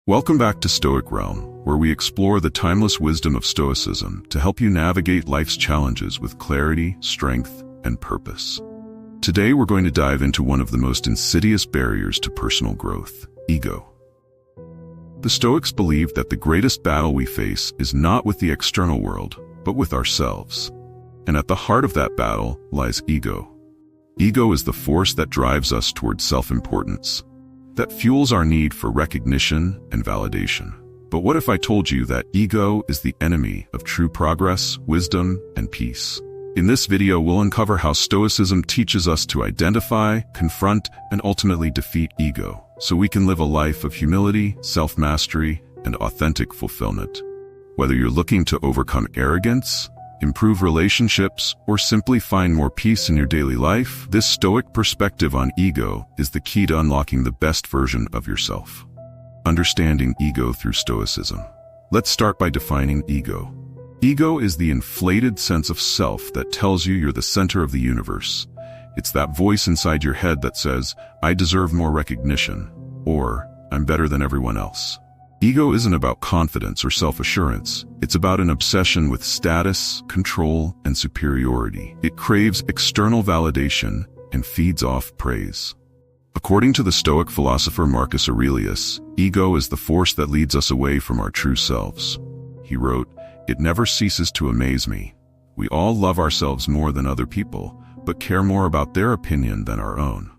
Welcome back to Stoic Realm, where we explore the timeless wisdom of Stoicism to help you navigate life's challenges with clarity, strength, and purpose. Today we're going to dive into one of the most insidious barriers to personal growth: ego. The Stoics believed that the greatest battle we face is not with the external world, but with ourselves. And at the heart of that battle lies ego. Ego is the force that drives us toward self-importance, that fuels our need for recognition and validation. But what if I told you that ego is the enemy of true progress, wisdom, and peace? In this video, we'll uncover how Stoicism teaches us to identify, confront, and ultimately defeat ego, so we can live a life of humility, self-mastery, and authentic fulfillment. Whether you're looking to overcome arrogance, improve relationships, or simply find more peace in your daily life, this Stoic perspective on ego is the key to unlocking the best version of yourself. Understanding ego through Stoicism. Let's start by defining ego. Ego is the inflated sense of self that tells you you're the center of the universe. It's that voice inside your head that says, "I deserve more recognition," or "I'm better than everyone else." Ego isn't about confidence or self-assurance. It's about an obsession with status, control, and superiority. It craves external validation and feeds off praise. According to the Stoic philosopher Marcus Aurelius, ego is the force that leads us away from our true selves. He wrote, "It never ceases to amaze me. We all love ourselves more than other people, but care more about their opinion than our own."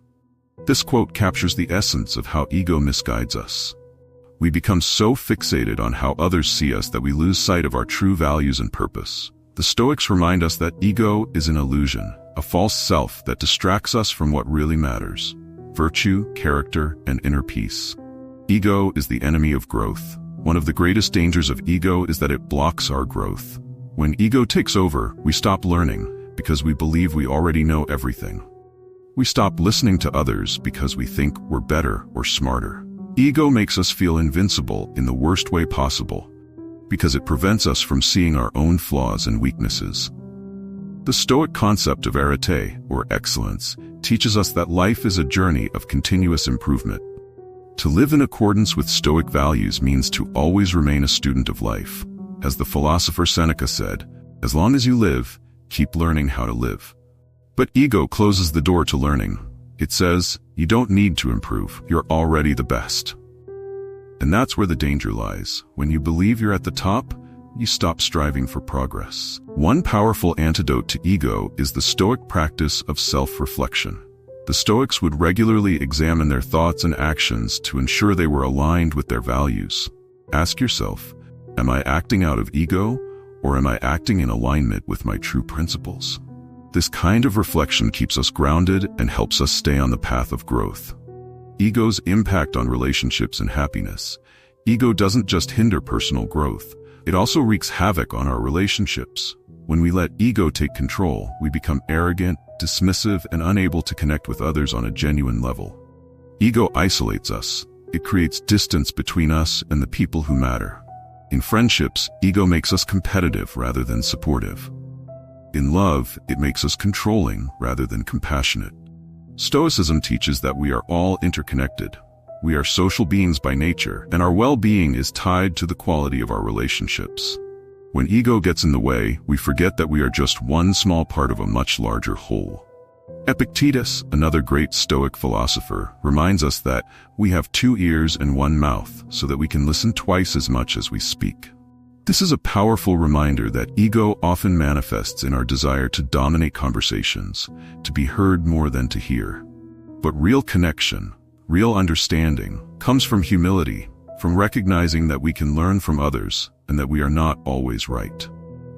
This quote captures the essence of how ego misguides us. We become so fixated on how others see us that we lose sight of our true values and purpose. The Stoics remind us that ego is an illusion, a false self that distracts us from what really matters: virtue, character, and inner peace. Ego is the enemy of growth. One of the greatest dangers of ego is that it blocks our growth. When ego takes over, we stop learning because we believe we already know everything. We stop listening to others because we think we're better or smarter. Ego makes us feel invincible in the worst way possible, because it prevents us from seeing our own flaws and weaknesses. The Stoic concept of arete, or excellence, teaches us that life is a journey of continuous improvement. To live in accordance with Stoic values means to always remain a student of life. As the philosopher Seneca said, "As long as you live, keep learning how to live." But ego closes the door to learning. It says, "You don't need to improve, you're already the best." And that's where the danger lies. When you believe you're at the top, you stop striving for progress. One powerful antidote to ego is the Stoic practice of self-reflection. The Stoics would regularly examine their thoughts and actions to ensure they were aligned with their values. Ask yourself, am I acting out of ego, or am I acting in alignment with my true principles? This kind of reflection keeps us grounded and helps us stay on the path of growth. Ego's impact on relationships and happiness. Ego doesn't just hinder personal growth, it also wreaks havoc on our relationships. When we let ego take control, we become arrogant, dismissive, and unable to connect with others on a genuine level. Ego isolates us. It creates distance between us and the people who matter. In friendships, ego makes us competitive rather than supportive. In love, it makes us controlling rather than compassionate. Stoicism teaches that we are all interconnected. We are social beings by nature, and our well-being is tied to the quality of our relationships. When ego gets in the way, we forget that we are just one small part of a much larger whole. Epictetus, another great Stoic philosopher, reminds us that we have 2 ears and 1 mouth so that we can listen twice as much as we speak. This is a powerful reminder that ego often manifests in our desire to dominate conversations, to be heard more than to hear. But real connection, real understanding, comes from humility, from recognizing that we can learn from others and that we are not always right.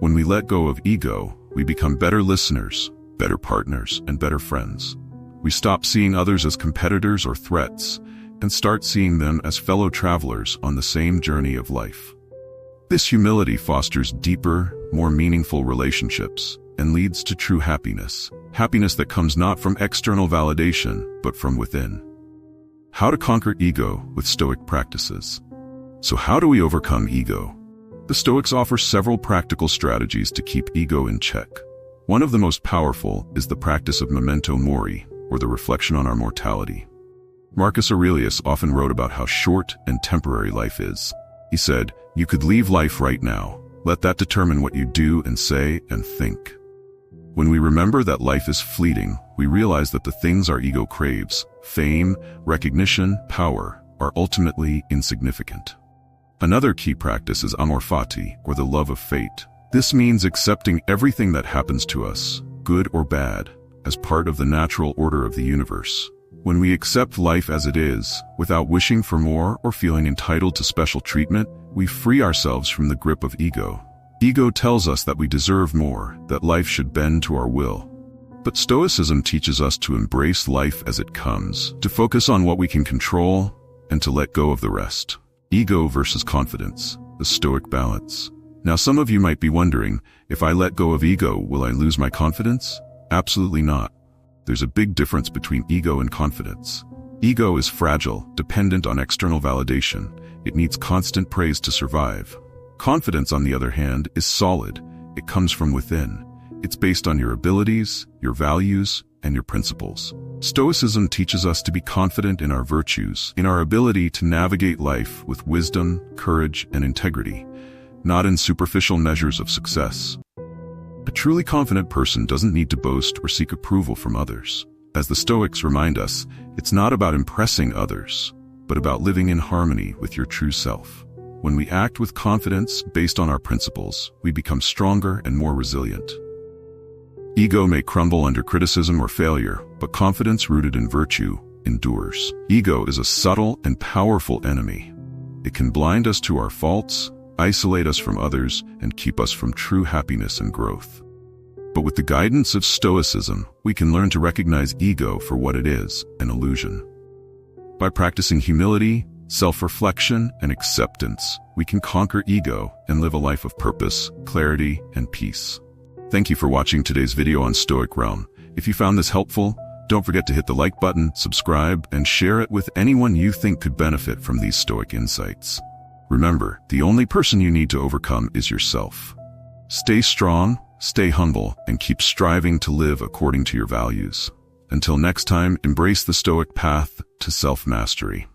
When we let go of ego, we become better listeners, better partners, and better friends. We stop seeing others as competitors or threats and start seeing them as fellow travelers on the same journey of life. This humility fosters deeper, more meaningful relationships and leads to true happiness. Happiness that comes not from external validation, but from within. How to conquer ego with Stoic practices. So how do we overcome ego? The Stoics offer several practical strategies to keep ego in check. One of the most powerful is the practice of memento mori, or the reflection on our mortality. Marcus Aurelius often wrote about how short and temporary life is. He said, "You could leave life right now. Let that determine what you do and say and think." When we remember that life is fleeting, we realize that the things our ego craves, fame, recognition, power, are ultimately insignificant. Another key practice is amor fati, or the love of fate. This means accepting everything that happens to us, good or bad, as part of the natural order of the universe. When we accept life as it is, without wishing for more or feeling entitled to special treatment, we free ourselves from the grip of ego. Ego tells us that we deserve more, that life should bend to our will. But Stoicism teaches us to embrace life as it comes, to focus on what we can control, and to let go of the rest. Ego versus confidence, the Stoic balance. Now some of you might be wondering, if I let go of ego, will I lose my confidence? Absolutely not. There's a big difference between ego and confidence. Ego is fragile, dependent on external validation. It needs constant praise to survive. Confidence, on the other hand, is solid. It comes from within. It's based on your abilities, your values, and your principles. Stoicism teaches us to be confident in our virtues, in our ability to navigate life with wisdom, courage, and integrity, not in superficial measures of success. A truly confident person doesn't need to boast or seek approval from others. As the Stoics remind us, it's not about impressing others, but about living in harmony with your true self. When we act with confidence based on our principles, we become stronger and more resilient. Ego may crumble under criticism or failure, but confidence rooted in virtue endures. Ego is a subtle and powerful enemy. It can blind us to our faults, isolate us from others, and keep us from true happiness and growth. But with the guidance of Stoicism, we can learn to recognize ego for what it is, an illusion. By practicing humility, self-reflection, and acceptance, we can conquer ego and live a life of purpose, clarity, and peace. Thank you for watching today's video on Stoic Realm. If you found this helpful, don't forget to hit the like button, subscribe, and share it with anyone you think could benefit from these Stoic insights. Remember, the only person you need to overcome is yourself. Stay strong, stay humble, and keep striving to live according to your values. Until next time, embrace the Stoic path to self-mastery.